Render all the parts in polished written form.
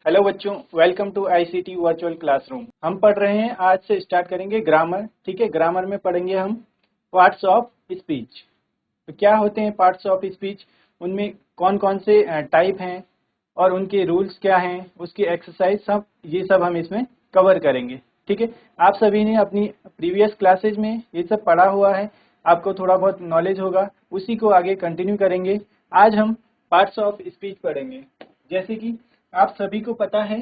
Hello बच्चों, welcome to ICT virtual classroom. हम पढ़ रहे हैं, आज से स्टार्ट करेंगे ग्रामर। ठीक है, ग्रामर में पढ़ेंगे हम पार्ट्स ऑफ स्पीच। तो क्या होते हैं पार्ट्स ऑफ स्पीच, उनमें कौन कौन से टाइप हैं और उनके रूल्स क्या हैं, उसकी एक्सरसाइज सब ये सब हम इसमें कवर करेंगे। ठीक है, आप सभी ने अपनी प्रीवियस क्लासेज में ये सब पढ़ा हुआ है, आपको थोड़ा बहुत नॉलेज होगा, उसी को आगे कंटिन्यू करेंगे। आज हम पार्ट्स ऑफ स्पीच पढ़ेंगे। जैसे कि आप सभी को पता है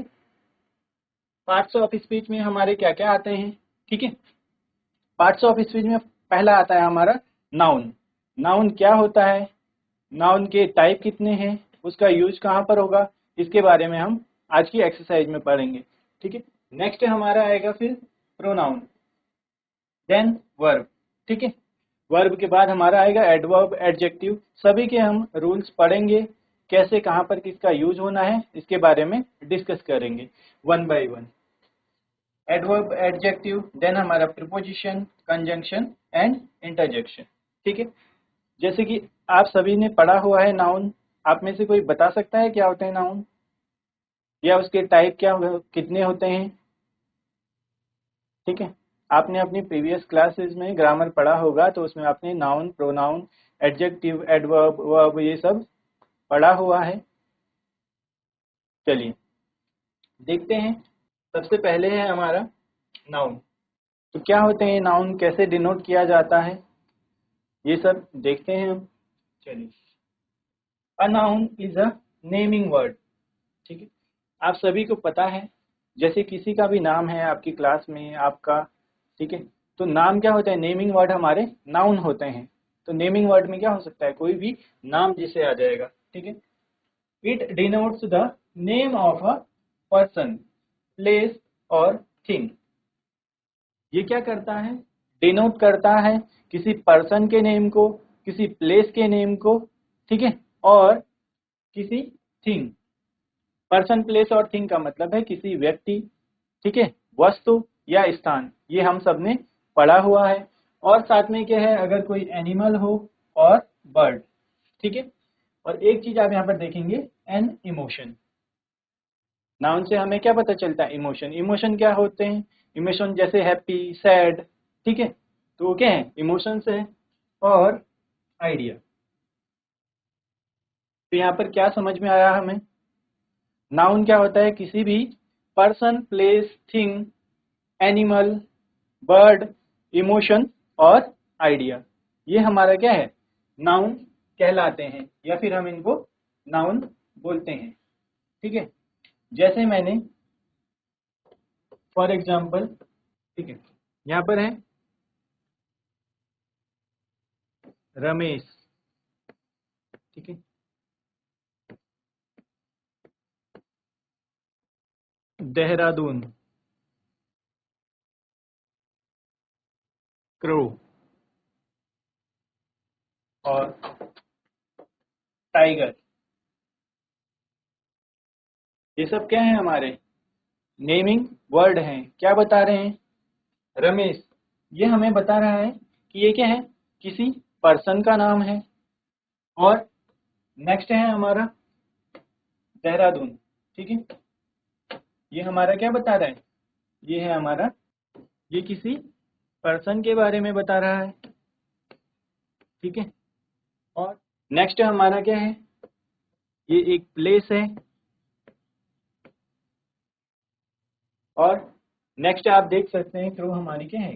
पार्ट्स ऑफ स्पीच में हमारे क्या क्या आते हैं। ठीक है, पार्ट्स ऑफ स्पीच में पहला आता है हमारा नाउन। नाउन क्या होता है, नाउन के टाइप कितने हैं, उसका यूज कहाँ पर होगा, इसके बारे में हम आज की एक्सरसाइज में पढ़ेंगे। ठीक है, नेक्स्ट हमारा आएगा फिर प्रोनाउन, देन वर्ब। ठीक है, वर्ब के बाद हमारा आएगा एडवर्ब, एडजेक्टिव। सभी के हम रूल्स पढ़ेंगे, कैसे कहाँ पर किसका यूज होना है इसके बारे में डिस्कस करेंगे one by one. Adverb, adjective, then हमारा प्रीपोजिशन, कंजंक्शन एंड इंटरजेक्शन। ठीक है, जैसे कि आप सभी ने पढ़ा हुआ है नाउन। आप में से कोई बता सकता है क्या होते हैं नाउन, या उसके टाइप क्या कितने होते हैं? ठीक है, आपने अपनी प्रीवियस क्लासेस में ग्रामर पढ़ा होगा, तो उसमें आपने noun, pronoun, adjective, adverb, verb ये सब पढ़ा हुआ है। चलिए देखते हैं। सबसे पहले है हमारा नाउन। तो क्या होते हैं नाउन, कैसे डिनोट किया जाता है, ये सब देखते हैं हम। चलिए, a noun is a naming word. ठीक है, आप सभी को पता है, जैसे किसी का भी नाम है आपकी क्लास में आपका, ठीक है, तो नाम क्या होता है, नेमिंग वर्ड हमारे नाउन होते हैं। तो नेमिंग वर्ड में क्या हो सकता है, कोई भी नाम जिसे आ जाएगा। ठीक है, it denotes the name of a person, place और थिंग। ये क्या करता है, डिनोट करता है किसी पर्सन के नेम को, किसी प्लेस के नेम को, ठीक है, और किसी थिंग। पर्सन, प्लेस और थिंग का मतलब है किसी व्यक्ति, ठीक है, वस्तु या स्थान। ये हम सब ने पढ़ा हुआ है। और साथ में क्या है, अगर कोई एनिमल हो और बर्ड। ठीक है, और एक चीज आप यहाँ पर देखेंगे, एन इमोशन। नाउन से हमें क्या पता चलता है, इमोशन। इमोशन क्या होते हैं, इमोशन जैसे हैप्पी, सैड। ठीक है, तो वो क्या है, इमोशंस है। और आइडिया, तो यहाँ पर क्या समझ में आया हमें, नाउन क्या होता है, किसी भी person, place, thing, animal, bird, emotion और आइडिया, ये हमारा क्या है, नाउन कहलाते हैं, या फिर हम इनको नाउन बोलते हैं। ठीक है, जैसे मैंने फॉर एग्जाम्पल, ठीक है, यहाँ पर है रमेश। ठीक है, देहरादून, क्रो और टाइगर। ये सब क्या है, हमारे नेमिंग वर्ड हैं। क्या बता रहे हैं, रमेश, ये हमें बता रहा है कि ये क्या है, किसी पर्सन का नाम है। और नेक्स्ट है हमारा देहरादून। ठीक है, ये हमारा क्या बता रहा है, ये है हमारा, ये किसी पर्सन के बारे में बता रहा है। ठीक है, और नेक्स्ट हमारा क्या है, ये एक प्लेस है। और नेक्स्ट आप देख सकते हैं, क्रो हमारी क्या है,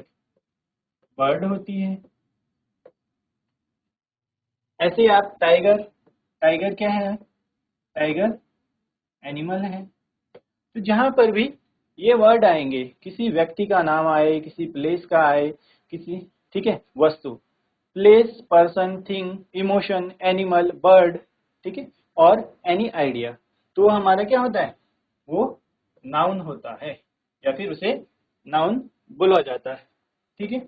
बर्ड होती है। ऐसे ही आप टाइगर, टाइगर क्या है, टाइगर एनिमल है। तो जहां पर भी ये वर्ड आएंगे, किसी व्यक्ति का नाम आए, किसी प्लेस का आए, किसी, ठीक है, वस्तु, place, person, thing, emotion, animal, bird, ठीक है, और एनी आइडिया, तो वो हमारा क्या होता है, वो नाउन होता है, या फिर उसे नाउन बोला जाता है। ठीक है,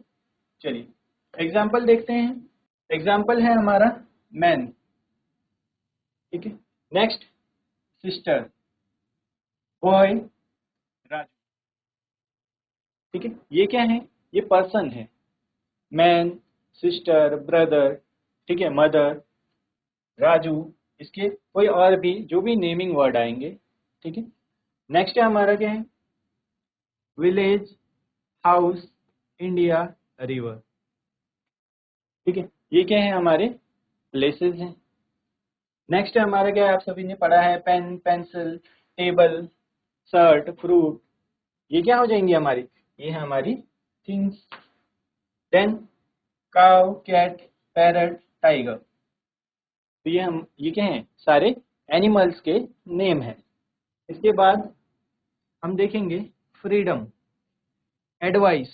चलिए एग्जाम्पल देखते हैं। एग्जाम्पल है हमारा मैन। ठीक है, नेक्स्ट सिस्टर, बॉय, राजू। ठीक है, ये क्या है, ये पर्सन है, मैन, सिस्टर, ब्रदर, ठीक है, मदर, राजू, इसके कोई और भी जो भी नेमिंग वर्ड आएंगे। ठीक है, नेक्स्ट है हमारा क्या है, विलेज, हाउस, इंडिया, रिवर। ठीक है, ये क्या है, हमारे प्लेसेस हैं। नेक्स्ट है हमारा क्या है, आप सभी ने पढ़ा है, pen, pencil, table, shirt, fruit. ये क्या हो जाएंगी हमारी, ये है हमारी things. Then cow, cat, parrot, tiger. तो ये क्या है, सारे एनिमल्स के नेम है। इसके बाद हम देखेंगे फ्रीडम, एडवाइस,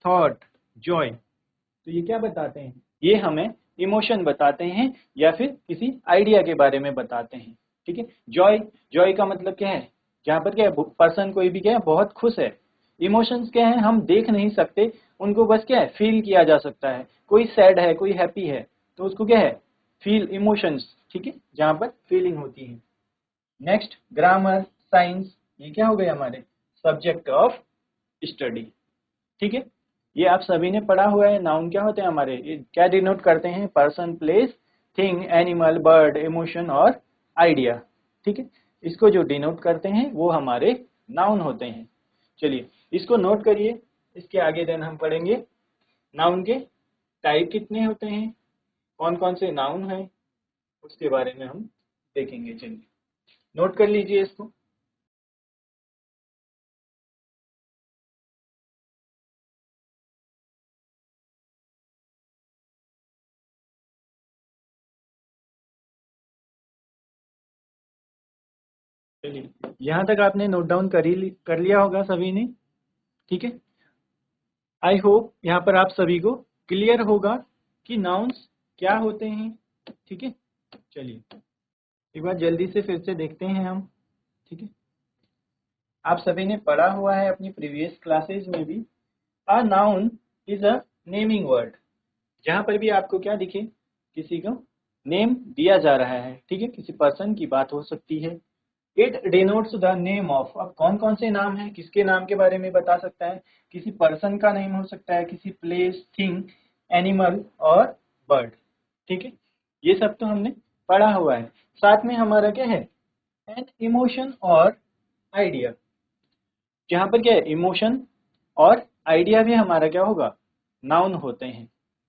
थॉट, जॉय। तो ये क्या बताते हैं, ये हमें इमोशन बताते हैं या फिर किसी आइडिया के बारे में बताते हैं। ठीक है, जॉय, जॉय का मतलब क्या है, जहाँ पर क्या है, पर्सन कोई भी क्या है बहुत खुश है। इमोशंस क्या है, हम देख नहीं सकते, उनको बस क्या है फील किया जा सकता है। कोई सैड है, कोई हैप्पी है, तो उसको क्या है फील, इमोशंस। ठीक है, जहाँ पर फीलिंग होती है। नेक्स्ट ग्रामर, साइंस, ये क्या हो गए हमारे सब्जेक्ट ऑफ स्टडी। ठीक है, ये आप सभी ने पढ़ा हुआ है। नाउन क्या होते हैं हमारे, ये क्या डिनोट करते हैं, person, place, thing, animal, bird, emotion और आइडिया। ठीक है, इसको जो डिनोट करते हैं वो हमारे नाउन होते हैं। चलिए इसको नोट करिए। इसके आगे देन हम पढ़ेंगे नाउन के टाइप कितने होते हैं, कौन कौन से नाउन हैं, उसके बारे में हम देखेंगे। चलिए नोट कर लीजिए इसको। चलिए यहाँ तक आपने नोट डाउन कर लिया होगा सभी ने। ठीक है, आई होप यहाँ पर आप सभी को क्लियर होगा कि नाउन्स क्या होते हैं। ठीक है, चलिए एक बार जल्दी से फिर से देखते हैं हम। ठीक है, आप सभी ने पढ़ा हुआ है अपनी प्रीवियस क्लासेज में भी, a noun is a naming word. जहाँ पर भी आपको क्या दिखे, किसी को नेम दिया जा रहा है। ठीक है, किसी पर्सन की बात हो सकती है। It denotes the name of, अब कौन कौन से नाम है, किसके नाम के बारे में बता सकता है, किसी पर्सन का नेम हो सकता है, किसी प्लेस, थिंग, एनिमल और बर्ड। ठीक है, ये सब तो हमने पढ़ा हुआ है। साथ में हमारा क्या है, एन इमोशन और आइडिया। जहाँ पर क्या है, इमोशन और आइडिया भी हमारा क्या होगा, नाउन होते हैं।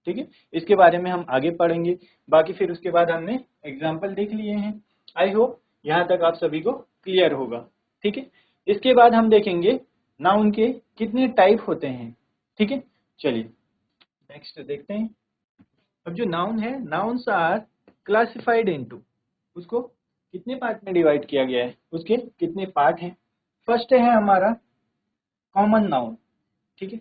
ठीक है, इसके बारे में हम आगे पढ़ेंगे। बाकी फिर उसके बाद हमने एग्जाम्पल देख लिए हैं। आई होप यहाँ तक आप सभी को क्लियर होगा। ठीक है, इसके बाद हम देखेंगे नाउन के कितने टाइप होते हैं। ठीक है, चलिए नेक्स्ट देखते हैं। अब जो नाउन है, नाउन्स आर क्लासिफाइड इनटू, उसको कितने पार्ट में डिवाइड किया गया है, उसके कितने पार्ट हैं। फर्स्ट है हमारा कॉमन नाउन। ठीक है,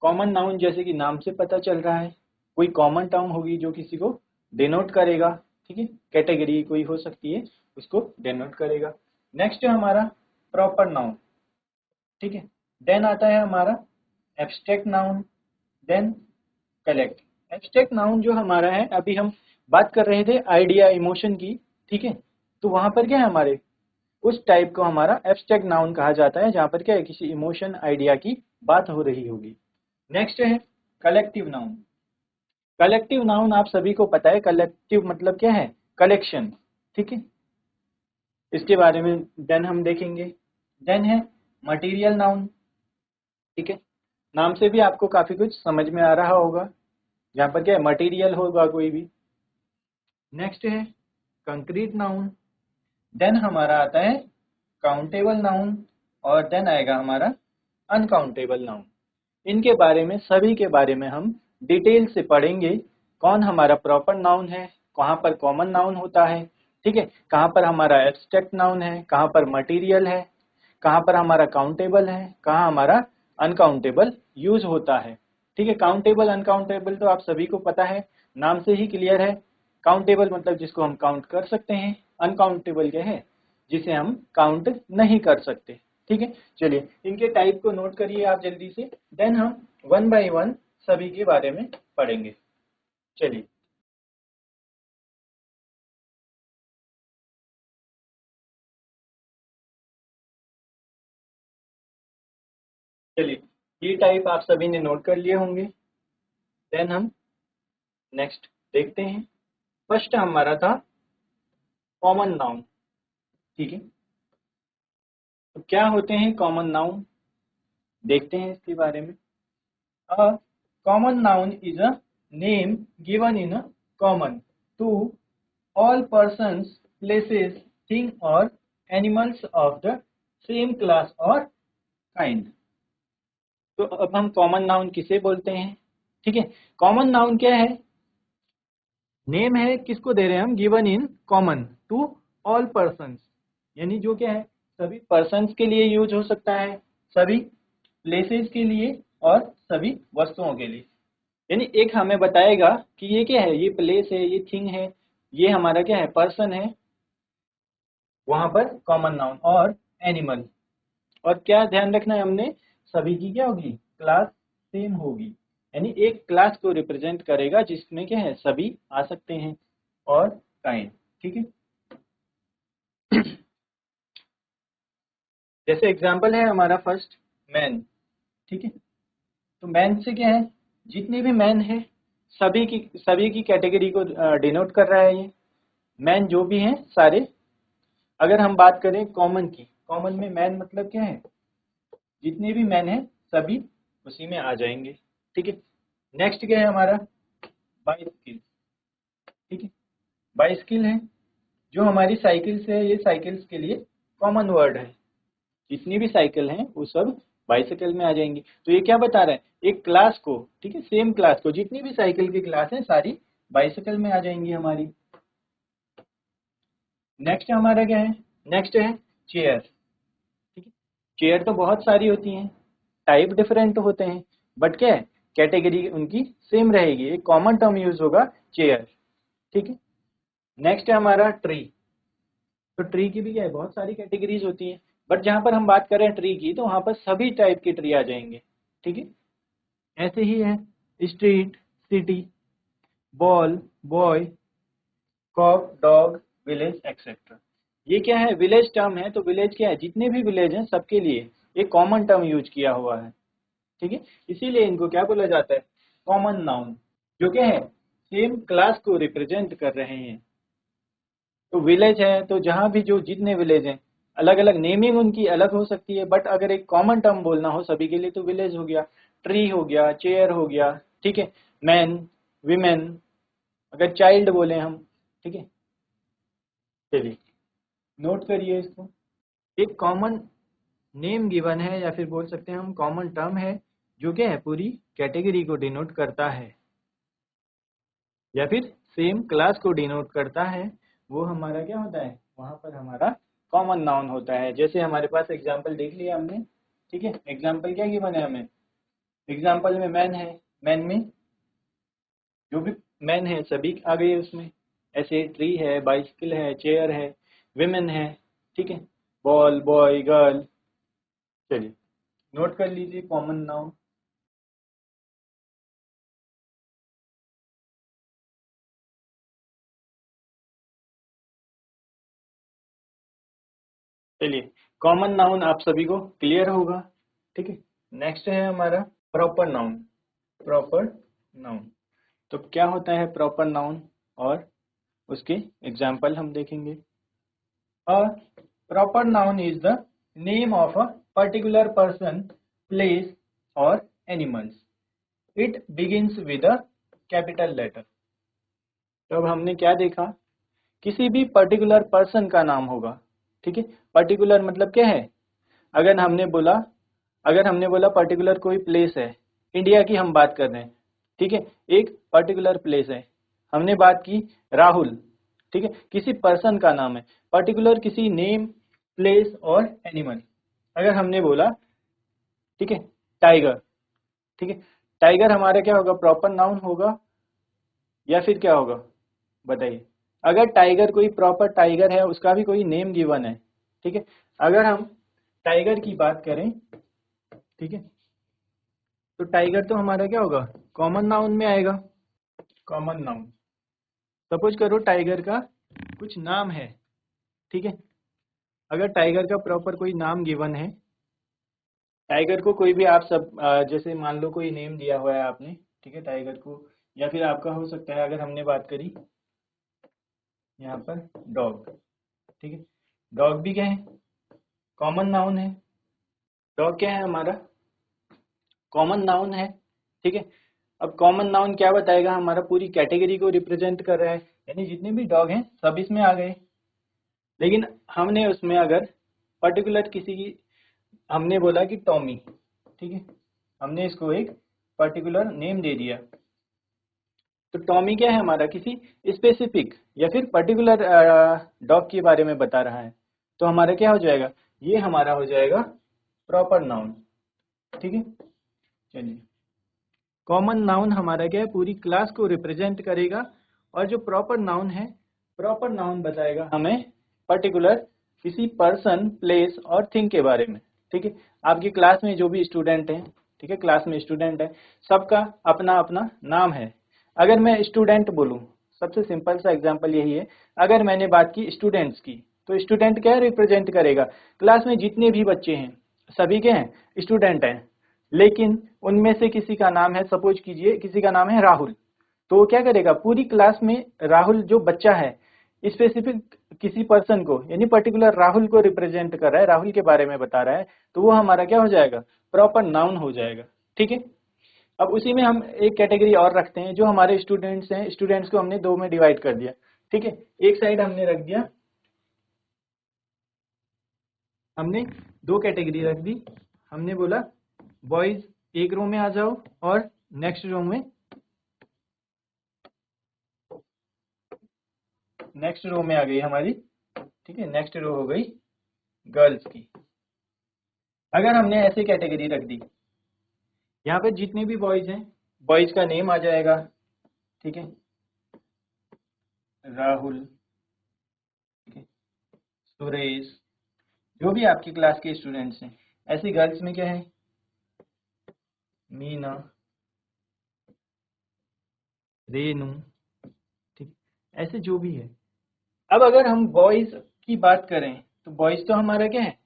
कॉमन नाउन जैसे कि नाम से पता चल रहा है, कोई कॉमन नाउन होगी जो किसी को डिनोट करेगा। ठीक है, कैटेगरी कोई हो सकती है, उसको डिनोट करेगा। नेक्स्ट है हमारा प्रॉपर नाउन। ठीक है, देन आता है हमारा abstract noun, then collect. Abstract noun जो हमारा है, अभी हम बात कर रहे थे आइडिया, इमोशन की। ठीक है, तो वहां पर क्या है हमारे, उस टाइप को हमारा एब्स्ट्रैक्ट नाउन कहा जाता है, जहाँ पर क्या है किसी इमोशन, आइडिया की बात हो रही होगी। नेक्स्ट है कलेक्टिव नाउन। कलेक्टिव नाउन आप सभी को पता है, कलेक्टिव मतलब क्या है, कलेक्शन। ठीक है, इसके बारे में देन हम देखेंगे। देन है मटेरियल नाउन। ठीक है, नाम से भी आपको काफी कुछ समझ में आ रहा होगा, जहाँ पर क्या है मटेरियल होगा कोई भी। नेक्स्ट है कंक्रीट नाउन। देन हमारा आता है काउंटेबल नाउन, और देन आएगा हमारा अनकाउंटेबल नाउन। इनके बारे में, सभी के बारे में हम डिटेल से पढ़ेंगे। कौन हमारा प्रॉपर नाउन है, कहाँ पर कॉमन नाउन होता है, ठीक है, कहाँ पर हमारा एब्स्ट्रैक्ट नाउन है, कहाँ पर मटेरियल है, कहाँ पर हमारा काउंटेबल है, कहाँ हमारा अनकाउंटेबल यूज होता है। ठीक है, काउंटेबल, अनकाउंटेबल तो आप सभी को पता है, नाम से ही क्लियर है। काउंटेबल मतलब जिसको हम काउंट कर सकते हैं, अनकाउंटेबल क्या है, जिसे हम काउंट नहीं कर सकते। ठीक है, चलिए इनके टाइप को नोट करिए आप जल्दी से, देन हम वन बाय वन सभी के बारे में पढ़ेंगे। चलिए चलिए ये टाइप आप सभी ने नोट कर लिए होंगे। देन हम नेक्स्ट देखते हैं। फर्स्ट हमारा था कॉमन नाउन। ठीक है, तो क्या होते हैं कॉमन नाउन, देखते हैं इसके बारे में। A common noun is a name given in common to all persons, places, thing or animals of the same class or kind। तो अब हम कॉमन नाउन किसे बोलते हैं, ठीक है। कॉमन नाउन क्या है, नेम है, किसको दे रहे हैं हम, given in common to all persons, यानी जो क्या है सभी पर्सन्स के लिए यूज हो सकता है, सभी प्लेसेस के लिए और सभी वस्तुओं के लिए। यानी एक हमें बताएगा कि ये क्या है, ये प्लेस है, ये थिंग है, ये हमारा क्या है पर्सन है, वहां पर कॉमन नाउन और एनिमल। और क्या ध्यान रखना है हमने, सभी की क्या होगी क्लास सेम होगी, यानी एक क्लास को रिप्रेजेंट करेगा जिसमें क्या है सभी आ सकते हैं और काइंड, ठीक है। जैसे एग्जांपल है हमारा फर्स्ट मैन, ठीक है। तो मैन से क्या है, जितने भी मैन है सभी की कैटेगरी को डिनोट कर रहा है ये मैन जो भी हैं सारे। अगर हम बात करें कॉमन की, कॉमन में मैन मतलब क्या है, जितने भी मैन हैं सभी उसी में आ जाएंगे, ठीक है। नेक्स्ट क्या है हमारा बाइसिकल, ठीक है। बाइसिकल है जो हमारी साइकिल से है, ये साइकिल्स के लिए कॉमन वर्ड है, जितनी भी साइकिल हैं वो सब बाइसिकल में आ जाएंगी। तो ये क्या बता रहा है, एक क्लास को, ठीक है, सेम क्लास को, जितनी भी साइकिल की क्लास है सारी बाइसिकल में आ जाएंगी हमारी। नेक्स्ट हमारा क्या है, नेक्स्ट है चेयर, ठीक है। चेयर तो बहुत सारी होती हैं, टाइप डिफरेंट होते हैं, बट क्या है कैटेगरी उनकी सेम रहेगी, एक कॉमन टर्म यूज होगा चेयर, ठीक है। नेक्स्ट है हमारा ट्री। तो ट्री की भी क्या है बहुत सारी कैटेगरीज होती हैं, बट जहां पर हम बात करें ट्री की तो वहां पर सभी टाइप के ट्री आ जाएंगे, ठीक है। ऐसे ही है street, city, ball, boy, cock, dog, village etcetera. ये क्या है विलेज टर्म है, तो विलेज क्या है जितने भी विलेज हैं सबके लिए एक कॉमन टर्म यूज किया हुआ है, ठीक है। इसीलिए इनको क्या बोला जाता है कॉमन नाउन, जो क्या है सेम क्लास को रिप्रेजेंट कर रहे हैं। तो विलेज है तो जहां भी जो जितने विलेज हैं अलग अलग नेमिंग उनकी अलग हो सकती है, बट अगर एक कॉमन टर्म बोलना हो सभी के लिए तो विलेज हो गया, ट्री हो गया, चेयर हो गया, ठीक है, मैन, विमेन, अगर चाइल्ड बोले हम, ठीक है। चलिए नोट करिए इसको, एक कॉमन नेम गिवन है या फिर बोल सकते हैं हम कॉमन टर्म है जो क्या है पूरी कैटेगरी को डिनोट करता है या फिर सेम क्लास को डिनोट करता है, वो हमारा क्या होता है वहां पर हमारा कॉमन नाउन होता है। जैसे हमारे पास एग्जांपल देख लिया हमने, ठीक है। एग्जांपल क्या गिवन है हमें, एग्जांपल में मैन है, मैन में जो भी मैन है सभी आ गए उसमें, ऐसे ट्री है, बाइसिकल है, चेयर है, विमेन है, ठीक है, बॉल, बॉय, गर्ल। चलिए नोट कर लीजिए कॉमन नाउन। चलिए कॉमन नाउन आप सभी को क्लियर होगा, ठीक है। नेक्स्ट है हमारा प्रॉपर नाउन, प्रॉपर नाउन। तो क्या होता है प्रॉपर नाउन और उसके एग्जाम्पल हम देखेंगे। A proper noun is the name of a particular person, place और animals. It begins with a capital letter. तो अब हमने क्या देखा, किसी भी पर्टिकुलर पर्सन का नाम होगा, ठीक है। पर्टिकुलर मतलब क्या है, अगर हमने बोला पर्टिकुलर कोई प्लेस है, इंडिया की हम बात कर रहे हैं, ठीक है, एक पर्टिकुलर प्लेस है, हमने बात की राहुल, ठीक है, किसी पर्सन का नाम है, पर्टिकुलर किसी नेम, प्लेस और एनिमल। अगर हमने बोला, ठीक है, टाइगर, ठीक है, टाइगर हमारा क्या होगा प्रॉपर नाउन होगा या फिर क्या होगा बताइए। अगर टाइगर कोई प्रॉपर टाइगर है, उसका भी कोई नेम गिवन है, ठीक है। अगर हम टाइगर की बात करें, ठीक है, तो टाइगर तो हमारा क्या होगा कॉमन नाउन में आएगा, कॉमन नाउन। सपोज करो टाइगर का कुछ नाम है, ठीक है। अगर टाइगर का प्रॉपर कोई नाम गिवन है, टाइगर को कोई भी आप सब जैसे मान लो कोई नेम दिया हुआ है आपने, ठीक है, टाइगर को, या फिर आपका हो सकता है अगर हमने बात करी यहाँ पर डॉग, ठीक है, डॉग भी क्या है कॉमन नाउन है। डॉग क्या है हमारा, कॉमन नाउन है, ठीक है। अब कॉमन नाउन क्या बताएगा, हमारा पूरी कैटेगरी को रिप्रेजेंट कर रहा है, यानी जितने भी डॉग हैं सब इसमें आ गए। लेकिन हमने उसमें अगर पर्टिकुलर किसी की, हमने बोला कि टॉमी, ठीक है, हमने इसको एक पर्टिकुलर नेम दे दिया, तो टॉमी क्या है हमारा, किसी स्पेसिफिक या फिर पर्टिकुलर डॉग के बारे में बता रहा है, तो हमारा क्या हो जाएगा, ये हमारा हो जाएगा प्रॉपर नाउन, ठीक है। चलिए, कॉमन नाउन हमारा क्या है, पूरी क्लास को रिप्रेजेंट करेगा, और जो प्रॉपर नाउन है, प्रॉपर नाउन बताएगा हमें पर्टिकुलर किसी पर्सन, प्लेस और थिंग के बारे में, ठीक है। आपकी क्लास में जो भी स्टूडेंट हैं, ठीक है, क्लास में स्टूडेंट है, सबका अपना अपना नाम है। अगर मैं स्टूडेंट बोलूँ, सबसे सिंपल सा एग्जांपल यही है, अगर मैंने बात की स्टूडेंट्स की, तो स्टूडेंट क्या रिप्रेजेंट करेगा, क्लास में जितने भी बच्चे हैं सभी के हैं स्टूडेंट हैं, लेकिन उनमें से किसी का नाम है, सपोज कीजिए किसी का नाम है राहुल, तो वो क्या करेगा, पूरी क्लास में राहुल जो बच्चा है, स्पेसिफिक किसी पर्सन को, यानी पर्टिकुलर राहुल को रिप्रेजेंट कर रहा है, राहुल के बारे में बता रहा है, तो वो हमारा क्या हो जाएगा, प्रॉपर नाउन हो जाएगा, ठीक है। अब उसी में हम एक कैटेगरी और रखते हैं, जो हमारे स्टूडेंट्स हैं, स्टूडेंट्स को हमने दो में डिवाइड कर दिया, ठीक है। एक साइड हमने रख दिया, हमने दो कैटेगरी रख दी, हमने बोला बॉयज एक रो में आ जाओ, और नेक्स्ट रो में, नेक्स्ट रो में आ गई हमारी, ठीक है, नेक्स्ट रो हो गई गर्ल्स की। अगर हमने ऐसी कैटेगरी रख दी, यहाँ पे जितने भी बॉयज हैं, बॉयज का नेम आ जाएगा, ठीक है, राहुल, ठीक है, सुरेश, जो भी आपकी क्लास के स्टूडेंट्स हैं। ऐसी गर्ल्स में क्या है, मीना, रेनू, ठीक, ऐसे जो भी है। अब अगर हम बॉयज की बात करें, तो बॉयज तो हमारा क्या है,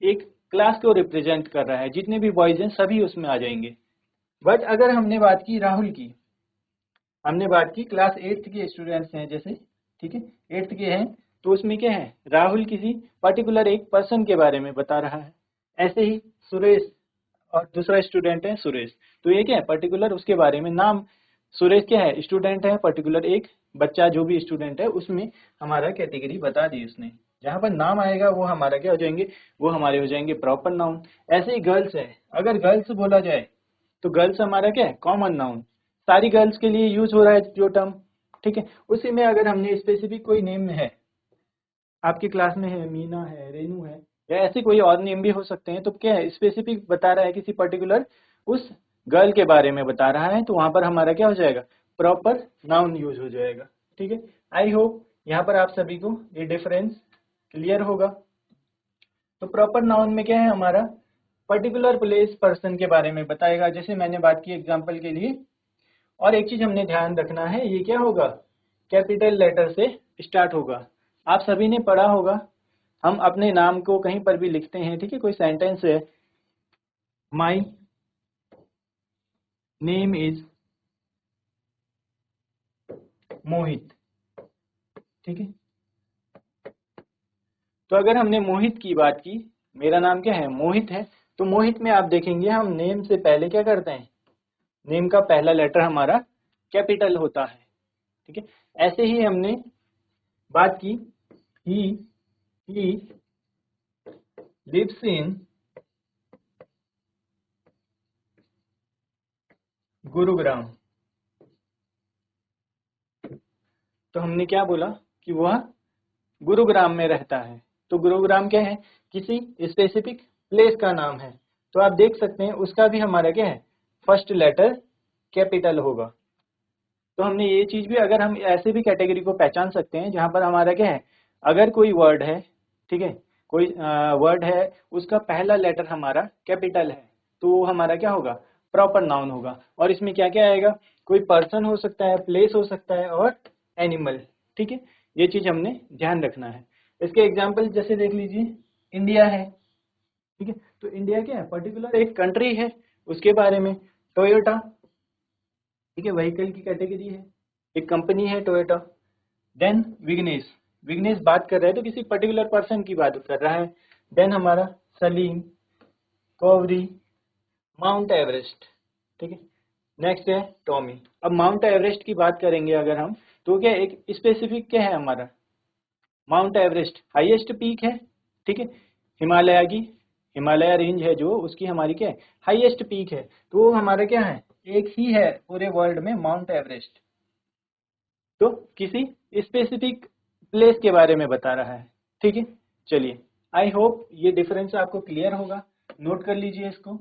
एक क्लास को रिप्रेजेंट कर रहा है, जितने भी बॉयज हैं सभी उसमें आ जाएंगे। बट अगर हमने बात की राहुल की, हमने बात की क्लास 8th के स्टूडेंट्स हैं जैसे, ठीक है, 8th के हैं, तो उसमें क्या है, राहुल किसी पर्टिकुलर एक पर्सन के बारे में बता रहा है। ऐसे ही सुरेश, और दूसरा स्टूडेंट है सुरेश, तो ये क्या है, पर्टिकुलर उसके बारे में नाम, सुरेश क्या है, स्टूडेंट है, पर्टिकुलर एक बच्चा जो भी स्टूडेंट है उसमें हमारा कैटेगरी बता दी उसने, जहाँ पर नाम आएगा वो हमारा क्या हो जाएंगे, वो हमारे हो जाएंगे प्रॉपर नाउन। ऐसे ही गर्ल्स है, अगर गर्ल्स बोला जाए, तो गर्ल्स हमारा क्या है, कॉमन नाउन, सारी गर्ल्स के लिए यूज हो रहा है जो टर्म, ठीक है। उसी में अगर हमने स्पेसिफिक कोई नेम है, आपकी क्लास में है, मीना है, रेनू है, या ऐसे कोई और नेम भी हो सकते हैं, तो क्या है, स्पेसिफिक बता रहा है किसी पर्टिकुलर उस गर्ल के बारे में बता रहा है, तो वहां पर हमारा क्या हो जाएगा, प्रॉपर नाउन यूज हो जाएगा, ठीक है। आई होप यहाँ पर आप सभी को ये डिफरेंस क्लियर होगा। तो प्रॉपर नाउन में क्या है हमारा, पर्टिकुलर प्लेस पर्सन के बारे में बताएगा, जैसे मैंने बात की एग्जाम्पल के लिए। और एक चीज हमने ध्यान रखना है, ये क्या होगा, कैपिटल लेटर से स्टार्ट होगा। आप सभी ने पढ़ा होगा, हम अपने नाम को कहीं पर भी लिखते हैं, ठीक है, कोई सेंटेंस है, माई नेम इज मोहित, ठीक है। तो अगर हमने मोहित की बात की, मेरा नाम क्या है, मोहित है, तो मोहित में आप देखेंगे हम नेम से पहले क्या करते हैं, नेम का पहला लेटर हमारा कैपिटल होता है, ठीक है। ऐसे ही हमने बात की, ही लिव्स इन गुरुग्राम, तो हमने क्या बोला कि वह गुरुग्राम में रहता है, तो गुरुग्राम क्या है, किसी स्पेसिफिक प्लेस का नाम है, तो आप देख सकते हैं उसका भी हमारा क्या है, फर्स्ट लेटर कैपिटल होगा। तो हमने ये चीज भी, अगर हम ऐसे भी कैटेगरी को पहचान सकते हैं जहां पर हमारा क्या है, अगर कोई वर्ड है, ठीक है, कोई वर्ड है, उसका पहला लेटर हमारा कैपिटल है, तो वो हमारा क्या होगा, प्रॉपर नाउन होगा। और इसमें क्या क्या आएगा, कोई पर्सन हो सकता है, प्लेस हो सकता है, और एनिमल, ठीक है। ये चीज हमने ध्यान रखना है। इसके एग्जाम्पल जैसे देख लीजिए, इंडिया है, ठीक है, तो इंडिया क्या है, पर्टिकुलर एक कंट्री है, उसके बारे में। टोयोटा, ठीक है, व्हीकल की कैटेगरी है, एक कंपनी है टोयोटा। देन विग्नेश, विग्नेश बात कर रहा है तो किसी पर्टिकुलर पर्सन की बात कर रहा है, देन हमारा सलीम, कोवरी, माउंट एवरेस्ट, ठीक है। नेक्स्ट है टॉमी। अब माउंट एवरेस्ट की बात करेंगे अगर हम, तो क्या एक स्पेसिफिक क्या है हमारा, माउंट एवरेस्ट हाईएस्ट पीक है, ठीक है। हिमालय की, हिमालय रेंज है जो, उसकी हमारी क्या है, हाईएस्ट पीक है। तो वो हमारा क्या है, एक ही है पूरे वर्ल्ड में, माउंट एवरेस्ट। तो किसी स्पेसिफिक प्लेस के बारे में बता रहा है, ठीक है। चलिए, आई होप ये डिफरेंस आपको क्लियर होगा, नोट कर लीजिए इसको।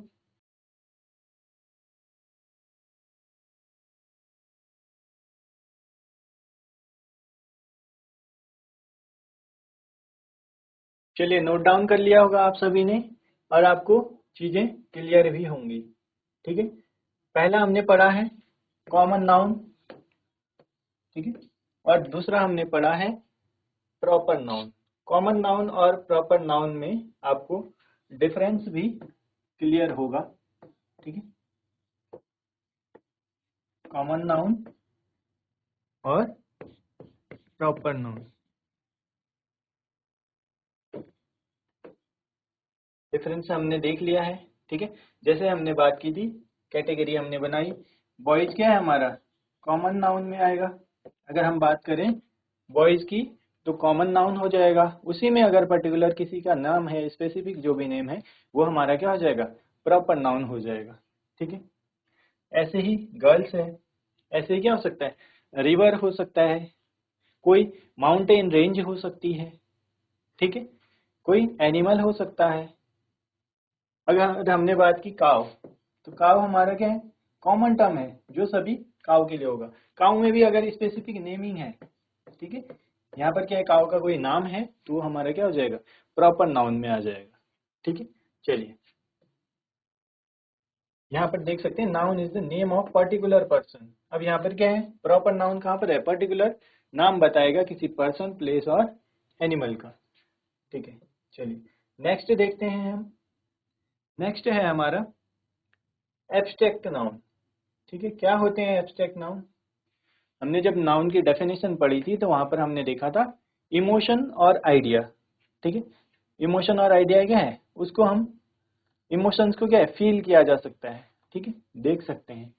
चलिए, नोट डाउन कर लिया होगा आप सभी ने, और आपको चीजें क्लियर भी होंगी, ठीक है। पहला हमने पढ़ा है कॉमन नाउन, ठीक है, और दूसरा हमने पढ़ा है प्रॉपर नाउन। कॉमन नाउन और प्रॉपर नाउन में आपको डिफरेंस भी क्लियर होगा, ठीक है। कॉमन नाउन और प्रॉपर नाउन, डिफरेंस हमने देख लिया है, ठीक है। जैसे हमने बात की थी, कैटेगरी हमने बनाई, बॉयज क्या है हमारा, कॉमन नाउन में आएगा। अगर हम बात करें बॉयज की, तो कॉमन नाउन हो जाएगा। उसी में अगर पर्टिकुलर किसी का नाम है, स्पेसिफिक जो भी नेम है, वो हमारा क्या हो जाएगा, प्रॉपर नाउन हो जाएगा, ठीक है। ऐसे ही गर्ल्स है, ऐसे ही क्या हो सकता है, रिवर हो सकता है, कोई माउंटेन रेंज हो सकती है, ठीक है, कोई एनिमल हो सकता है। अगर हमने बात की काव, तो काव हमारा क्या है, कॉमन टर्म है जो सभी काव के लिए होगा। काव में भी अगर स्पेसिफिक नेमिंग है, ठीक है, यहाँ पर क्या है, काव का कोई नाम है, तो वो हमारा क्या हो जाएगा, प्रॉपर नाउन में आ जाएगा, ठीक है। चलिए, यहाँ पर देख सकते हैं, noun is the name of particular person. अब यहाँ पर क्या है, प्रॉपर नाउन कहाँ पर है, पर्टिकुलर नाम बताएगा किसी पर्सन, प्लेस और एनिमल का, ठीक है। चलिए, नेक्स्ट देखते हैं हम। नेक्स्ट है हमारा एब्स्ट्रैक्ट नाउन, ठीक है। क्या होते हैं एब्स्ट्रैक्ट नाउन, हमने जब नाउन की डेफिनेशन पढ़ी थी, तो वहां पर हमने देखा था इमोशन और आइडिया, ठीक है। इमोशन और आइडिया क्या है, उसको हम, इमोशंस को क्या है, फील किया जा सकता है, ठीक है, देख सकते हैं।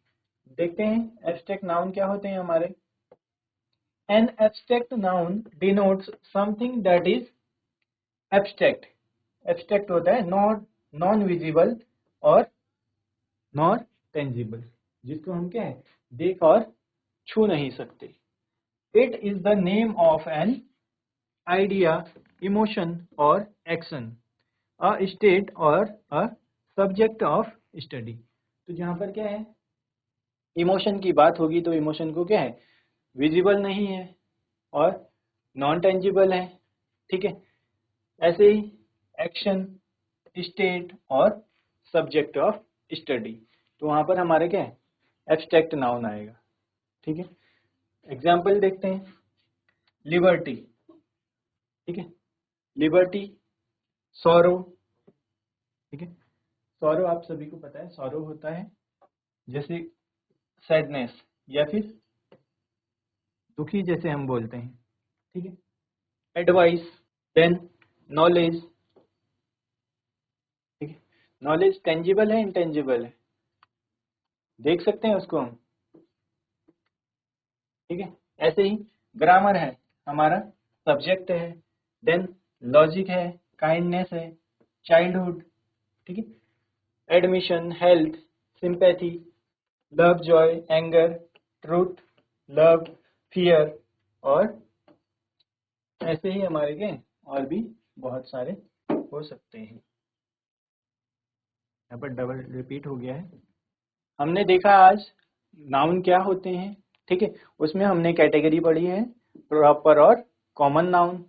देखते हैं एब्स्ट्रैक्ट नाउन क्या होते हैं हमारे। An abstract noun denotes something that is abstract. Abstract होता है नॉट, नॉन विजिबल और नॉट टेंजिबल, जिसको हम क्या है, देख और छू नहीं सकते। It is the name of an idea, emotion और एक्शन, अ स्टेट और अ सब्जेक्ट ऑफ स्टडी। तो जहां पर क्या है, इमोशन की बात होगी, तो इमोशन को क्या है, विजिबल नहीं है और नॉन टेंजिबल है, ठीक है। ऐसे ही एक्शन, स्टेट और सब्जेक्ट ऑफ स्टडी, तो वहां पर हमारे क्या है, एब्स्ट्रैक्ट नाउन आएगा, ठीक है। एग्जाम्पल देखते हैं, लिबर्टी, ठीक है, लिबर्टी, सौरो, ठीक है। सौरो आप सभी को पता है, सौरो होता है जैसे सैडनेस या फिर दुखी, जैसे हम बोलते हैं, ठीक है। एडवाइस, देन नॉलेज, ठीक है। नॉलेज टेंजिबल है, इंटेंजिबल है, देख सकते हैं उसको हम, ठीक है। ऐसे ही ग्रामर है हमारा, सब्जेक्ट है, देन लॉजिक है, काइंडनेस है, चाइल्डहुड, ठीक है। Admission, health, sympathy, love, Joy, anger, truth, love, fear, और ऐसे ही हमारे के और भी बहुत सारे हो सकते हैं। यहाँ पर डबल रिपीट हो गया है। हमने देखा आज नाउन क्या होते हैं, ठीक है। उसमें हमने कैटेगरी पढ़ी है, प्रॉपर और कॉमन नाउन।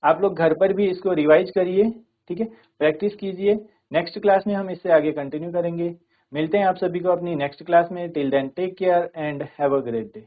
आप लोग घर पर भी इसको रिवाइज करिए, ठीक है, प्रैक्टिस कीजिए। नेक्स्ट क्लास में हम इससे आगे कंटिन्यू करेंगे। मिलते हैं आप सभी को अपनी नेक्स्ट क्लास में। Till then take care and have a great day.